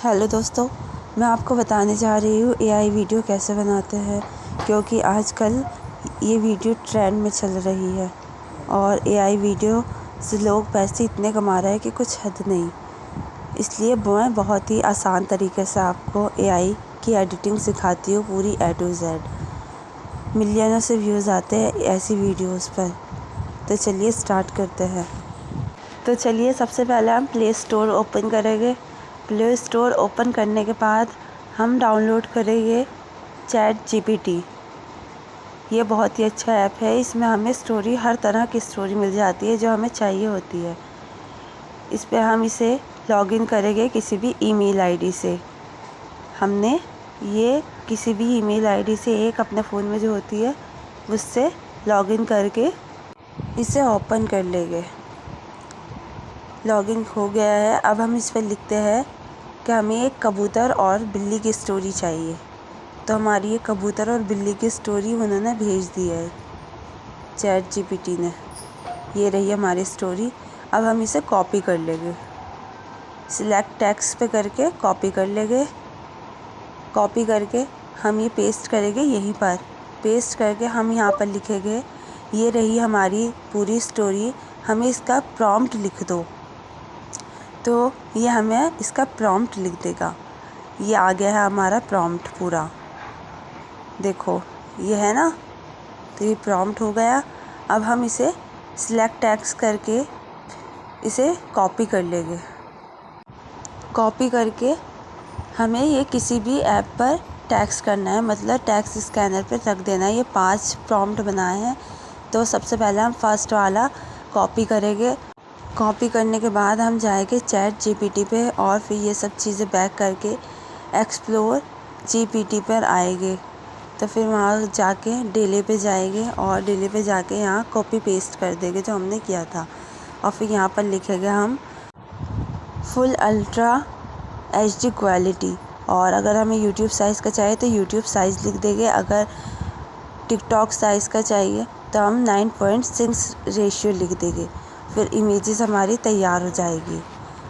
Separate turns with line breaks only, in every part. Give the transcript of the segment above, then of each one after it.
Hello दोस्तों, मैं आपको बताने जा रही हूँ एआई वीडियो कैसे बनाते हैं, क्योंकि आजकल ये वीडियो ट्रेंड में चल रही है और एआई वीडियो से लोग पैसे इतने कमा रहे हैं कि कुछ हद नहीं। इसलिए मैं बहुत ही आसान तरीके से आपको एआई की एडिटिंग सिखाती हूँ, पूरी A to Z। मिलियनों से व्यूज़ आते हैं ऐसी वीडियोज़ पर। तो चलिए स्टार्ट करते हैं। तो चलिए सबसे पहले हम प्ले स्टोर ओपन करेंगे। प्ले स्टोर ओपन करने के बाद हम डाउनलोड करेंगे ChatGPT। ये बहुत ही अच्छा ऐप है। इसमें हमें हर तरह की स्टोरी मिल जाती है जो हमें चाहिए होती है। इस पर हम इसे लॉगिन करेंगे किसी भी ईमेल आईडी से। हमने ये किसी भी ईमेल आईडी से एक अपने फ़ोन में जो होती है उससे लॉगिन करके इसे ओपन कर लेंगे। लॉगिन हो गया है। अब हम इस पर लिखते हैं कि हमें एक कबूतर और बिल्ली की स्टोरी चाहिए। तो हमारी ये कबूतर और बिल्ली की स्टोरी उन्होंने भेज दी है ChatGPT ने। ये रही हमारी स्टोरी। अब हम इसे कॉपी कर लेंगे। सिलेक्ट टेक्स्ट पे करके कॉपी कर लेंगे। कॉपी करके हम ये पेस्ट करेंगे यहीं पर। पेस्ट करके हम यहाँ पर लिखेंगे, ये रही हमारी पूरी स्टोरी, हमें इसका प्रॉम्प्ट लिख दो। तो ये हमें इसका प्रॉम्प्ट लिख देगा। ये आ गया है हमारा प्रॉम्प्ट पूरा। देखो ये है ना, तो ये प्रॉम्प्ट हो गया। अब हम इसे सिलेक्ट टेक्स्ट करके इसे कॉपी कर लेंगे। कॉपी करके हमें ये किसी भी ऐप पर टेक्स्ट करना है, मतलब टेक्स्ट स्कैनर पर रख देना है। ये 5 प्रॉम्प्ट बनाए हैं। तो सबसे पहले हम फर्स्ट वाला कॉपी करेंगे। कॉपी करने के बाद हम जाएंगे ChatGPT पे और फिर ये सब चीज़ें बैक करके एक्सप्लोर GPT पर आएंगे। तो फिर वहाँ जाके डिले पे जाएंगे और डिले पे जाके यहाँ कॉपी पेस्ट कर देंगे जो हमने किया था। और फिर यहाँ पर लिखेंगे हम फुल अल्ट्रा HD क्वालिटी। और अगर हमें YouTube साइज़ का चाहिए तो YouTube साइज़ लिख देंगे। अगर टिकटॉक साइज़ का चाहिए तो हम 9.6 रेशियो लिख देंगे। फिर इमेजेस हमारी तैयार हो जाएगी।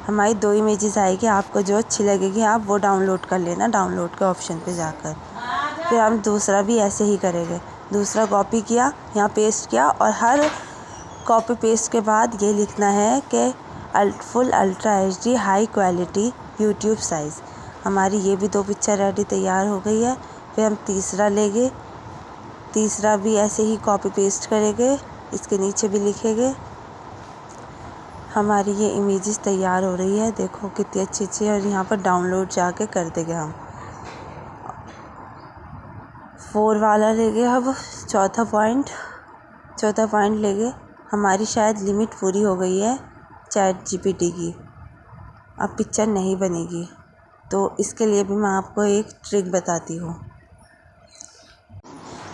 हमारी 2 इमेजेस आएगी। आपको जो अच्छी लगेगी आप वो डाउनलोड कर लेना, डाउनलोड के ऑप्शन पे जाकर। फिर हम दूसरा भी ऐसे ही करेंगे। दूसरा कॉपी किया, यहाँ पेस्ट किया और हर कॉपी पेस्ट के बाद ये लिखना है कि full ultra HD high quality YouTube size. हमारी ये भी 2 पिक्चर रेडी तैयार हो गई है। फिर हम तीसरा लेंगे। तीसरा भी ऐसे ही कॉपी पेस्ट करेंगे, इसके नीचे भी लिखेंगे। हमारी ये इमेजेस तैयार हो रही है। देखो कितनी अच्छी है। और यहाँ पर डाउनलोड जाके कर देंगे हम। 4 वाला लेंगे। अब चौथा पॉइंट लेंगे। हमारी शायद लिमिट पूरी हो गई है ChatGPT की, अब पिक्चर नहीं बनेगी। तो इसके लिए भी मैं आपको एक ट्रिक बताती हूँ।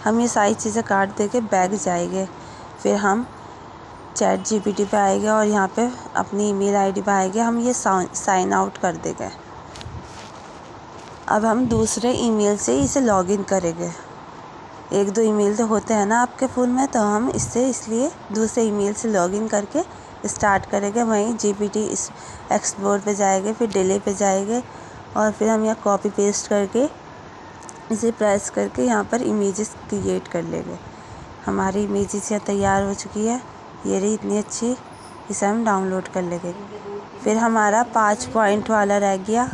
हम ये सारी चीज़ें काट देके बैक जाएंगे। फिर हम ChatGPT पे आएंगे और यहाँ पे अपनी ईमेल आईडी पे आएंगे। हम ये साइन आउट कर देंगे। अब हम दूसरे ईमेल से इसे लॉगिन करेंगे। 1-2 ईमेल तो होते हैं ना आपके फ़ोन में, तो हम इसलिए दूसरे ईमेल से लॉगिन करके स्टार्ट करेंगे। वहीं GPT एक्सप्लोर पे जाएंगे, फिर डिले पे जाएंगे और फिर हम यहाँ कॉपी पेस्ट करके इसे प्रेस करके यहाँ पर इमेजेस क्रिएट कर लेंगे। हमारी इमेजेस यहाँ तैयार हो चुकी है। ये रही इतनी अच्छी। इसे हम डाउनलोड कर लेंगे। फिर हमारा 5 पॉइंट वाला रह गया।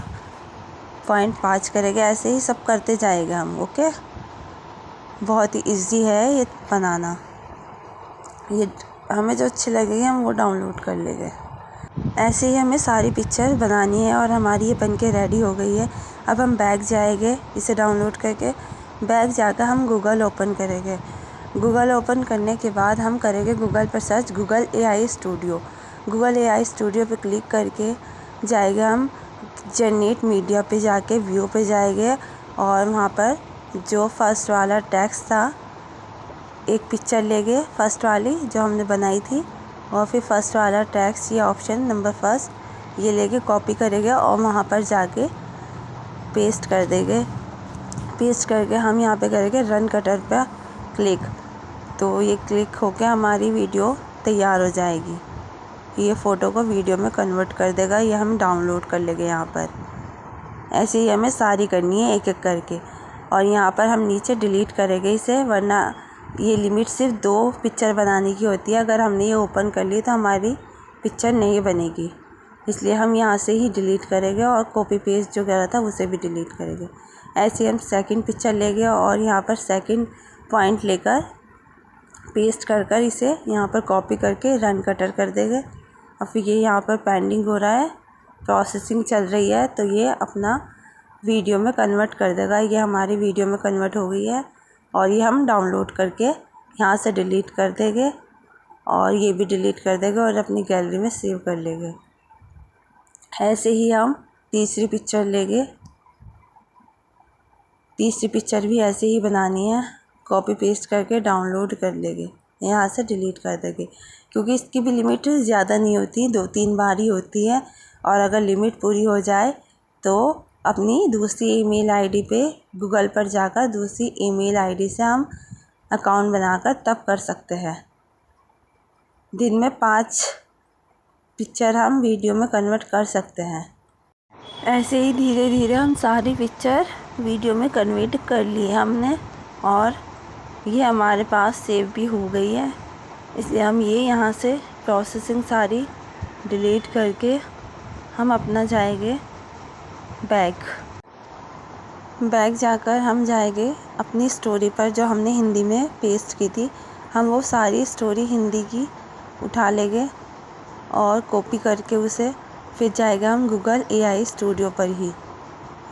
पॉइंट 5 करेंगे। ऐसे ही सब करते जाएंगे हम। ओके, बहुत ही इजी है ये बनाना। ये हमें जो अच्छी लगेगी हम वो डाउनलोड कर लेंगे। ऐसे ही हमें सारी पिक्चर बनानी है और हमारी ये बन के रेडी हो गई है। अब हम बैक जाएंगे, इसे डाउनलोड करके बैक जाकर हम गूगल ओपन करेंगे। गूगल ओपन करने के बाद हम करेंगे गूगल पर search Google AI studio. Google AI studio पे क्लिक करके जाएंगे हम जनरेट मीडिया पे जाके व्यू पे जाएंगे और वहाँ पर जो फर्स्ट वाला टेक्स्ट था, एक पिक्चर लेंगे फर्स्ट वाली जो हमने बनाई थी और फिर फर्स्ट वाला टेक्स्ट, ये ऑप्शन नंबर फर्स्ट, ये लेके कॉपी करेंगे और वहाँ पर जाके पेस्ट कर देंगे। पेस्ट करके हम यहाँ पे करेंगे रन कटर पर क्लिक। तो ये क्लिक होकर हमारी वीडियो तैयार हो जाएगी। ये फ़ोटो को वीडियो में कन्वर्ट कर देगा। ये हम डाउनलोड कर लेंगे यहाँ पर। ऐसे ही हमें सारी करनी है एक एक करके। और यहाँ पर हम नीचे डिलीट करेंगे इसे, वरना ये लिमिट सिर्फ 2 पिक्चर बनाने की होती है। अगर हमने ये ओपन कर ली तो हमारी पिक्चर नहीं बनेगी, इसलिए हम यहाँ से ही डिलीट करेंगे और कॉपी पेस्ट जो करा था उसे भी डिलीट करेंगे। ऐसे हम सेकंड पिक्चर लेंगे और यहाँ पर सेकंड पॉइंट लेकर पेस्ट कर इसे यहाँ पर कॉपी करके रन कटर कर देंगे। और फिर ये यहाँ पर पेंडिंग हो रहा है, प्रोसेसिंग चल रही है, तो ये अपना वीडियो में कन्वर्ट कर देगा। ये हमारी वीडियो में कन्वर्ट हो गई है और ये हम डाउनलोड करके यहाँ से डिलीट कर देंगे और ये भी डिलीट कर देंगे और अपनी गैलरी में सेव कर लेंगे। ऐसे ही हम तीसरी पिक्चर लेंगे। तीसरी पिक्चर भी ऐसे ही बनानी है, कॉपी पेस्ट करके डाउनलोड कर लेंगे, यहाँ से डिलीट कर देंगे। क्योंकि इसकी भी लिमिट ज़्यादा नहीं होती, 2-3 बार ही होती है। और अगर लिमिट पूरी हो जाए तो अपनी दूसरी ईमेल आईडी पे गूगल पर जाकर दूसरी ईमेल आईडी से हम अकाउंट बनाकर तब कर सकते हैं। दिन में 5 पिक्चर हम वीडियो में कन्वर्ट कर सकते हैं। ऐसे ही धीरे धीरे हम सारी पिक्चर वीडियो में कन्वर्ट कर लिए हमने और ये हमारे पास सेव भी हो गई है। इसलिए हम ये यहाँ से प्रोसेसिंग सारी डिलीट करके हम अपना जाएंगे बैक जाकर हम जाएंगे अपनी स्टोरी पर जो हमने हिंदी में पेस्ट की थी। हम वो सारी स्टोरी हिंदी की उठा लेंगे और कॉपी करके उसे फिर जाएगा हम गूगल AI स्टूडियो पर ही।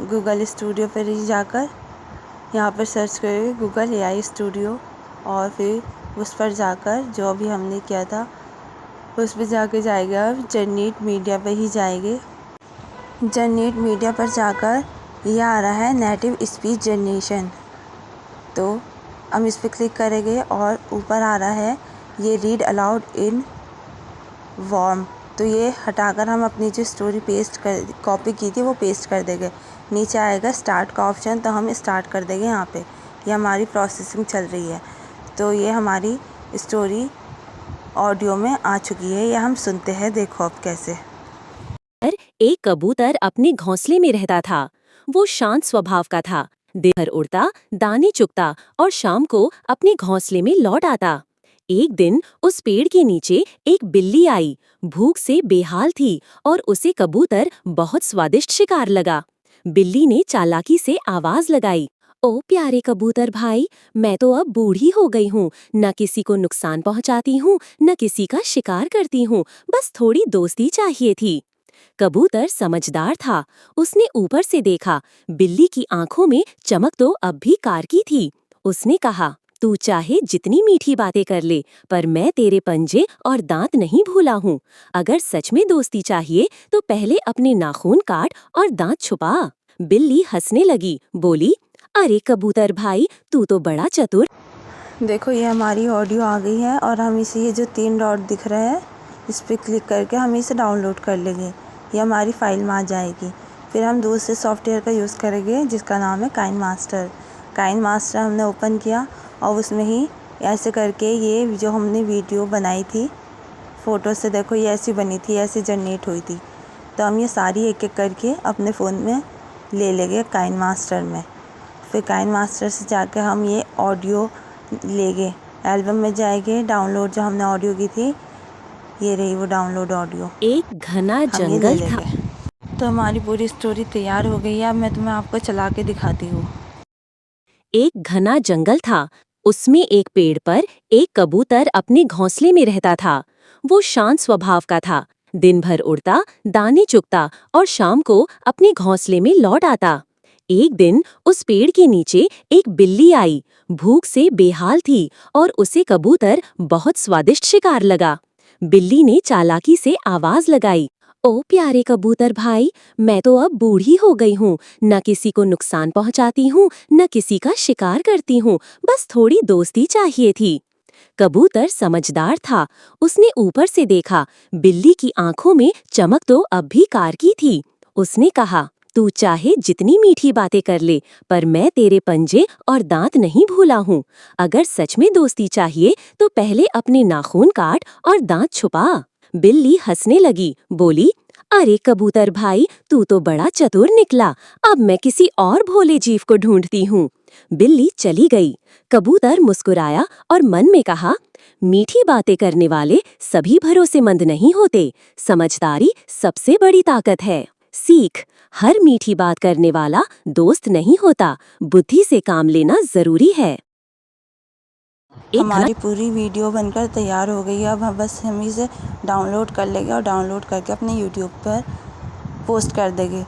गूगल स्टूडियो पर ही जाकर यहाँ पर सर्च करेंगे गूगल AI स्टूडियो और फिर उस पर जाकर जो भी हमने किया था उस पर जाके जाएगा जनरेट मीडिया पर ही जाएंगे। जनरेट मीडिया पर जाकर यह आ रहा है नेटिव स्पीच जनरेशन, तो हम इस पर क्लिक करेंगे और ऊपर आ रहा है ये रीड अलाउड इन वॉर्म, तो ये हटाकर हम अपनी जो स्टोरी कॉपी की थी वो पेस्ट कर देंगे। नीचे आएगा स्टार्ट का ऑप्शन, तो हम स्टार्ट कर देंगे यहाँ पे। ये हमारी प्रोसेसिंग चल रही है, तो ये हमारी स्टोरी ऑडियो में आ चुकी है। ये हम सुनते हैं, देखो अब कैसे।
एक कबूतर अपने घोंसले में रहता था। वो शांत स्वभाव का था। दिन भर उड़ता, दाने चुगता और शाम को अपने घोंसले में लौट आता। एक दिन उस पेड़ के नीचे एक बिल्ली आई। भूख से बेहाल थी और उसे कबूतर बहुत स्वादिष्ट शिकार लगा। बिल्ली ने चालाकी से आवाज लगाई, ओ प्यारे कबूतर भाई, मैं तो अब बूढ़ी हो गई हूँ, न किसी को नुकसान पहुँचाती हूँ, न किसी का शिकार करती हूँ, बस थोड़ी दोस्ती चाहिए थी। कबूतर समझदार था। उसने ऊपर से देखा, बिल्ली की आंखों में चमक तो अब भी कार की थी। उसने कहा, तू चाहे जितनी मीठी बातें कर ले, पर मैं तेरे पंजे और दांत नहीं भूला हूँ। अगर सच में दोस्ती चाहिए तो पहले अपने नाखून काट और दांत छुपा। बिल्ली हंसने लगी, बोली, अरे कबूतर भाई, तू तो बड़ा चतुर।
देखो ये हमारी ऑडियो आ गई है और हम इसे ये जो 3 डॉट दिख रहे हैं इस पर क्लिक करके हम इसे डाउनलोड कर लेंगे। ये हमारी फाइल में आ जाएगी। फिर हम दूसरे सॉफ्टवेयर का यूज़ करेंगे जिसका नाम है काइनमास्टर। काइनमास्टर हमने ओपन किया और उसमें ही ऐसे करके ये जो हमने वीडियो बनाई थी फ़ोटो से, देखो ये ऐसी बनी थी, ऐसी जनरेट हुई थी। तो हम ये सारी एक एक करके अपने फ़ोन में ले लेंगे काइनमास्टर में। फिर काइनमास्टर से जाकर हम ये ऑडियो लेंगे, एल्बम में जाएंगे, डाउनलोड जो हमने ऑडियो की थी ये रही वो डाउनलोड ऑडियो।
एक घना जंगल था।
तो हमारी पूरी स्टोरी तैयार हो गई है। अब मैं तुम्हें आपको चला के दिखाती हूँ।
एक घना जंगल था। उसमें एक पेड़ पर एक कबूतर अपने घोंसले में रहता था। वो शांत स्वभाव का था। दिन भर उड़ता, दाने चुगता और शाम को अपने घोंसले में लौट आता। एक दिन उस पेड़ के नीचे एक बिल्ली आई। भूख से बेहाल थी और उसे कबूतर बहुत स्वादिष्ट शिकार लगा। बिल्ली ने चालाकी से आवाज लगाई, ओ प्यारे कबूतर भाई, मैं तो अब बूढ़ी हो गई हूँ, न किसी को नुकसान पहुँचाती हूँ, न किसी का शिकार करती हूँ, बस थोड़ी दोस्ती चाहिए थी। कबूतर समझदार था। उसने ऊपर से देखा, बिल्ली की आंखों में चमक तो अब भी कार की थी। उसने कहा, तू चाहे जितनी मीठी बातें कर ले, पर मैं तेरे पंजे और दांत नहीं भूला हूँ। अगर सच में दोस्ती चाहिए तो पहले अपने नाखून काट और दांत छुपा। बिल्ली हंसने लगी, बोली, अरे कबूतर भाई, तू तो बड़ा चतुर निकला। अब मैं किसी और भोले जीव को ढूंढती हूँ। बिल्ली चली गई। कबूतर मुस्कुराया और मन में कहा, मीठी बातें करने वाले सभी भरोसेमंद नहीं होते। समझदारी सबसे बड़ी ताकत है। सीख, हर मीठी बात करने वाला दोस्त नहीं होता। बुद्धि से काम लेना जरूरी है। एक घर
हमारी पूरी वीडियो बनकर तैयार हो गई है। अब हम इसे डाउनलोड कर लेंगे और डाउनलोड करके अपने यूट्यूब पर पोस्ट कर देंगे।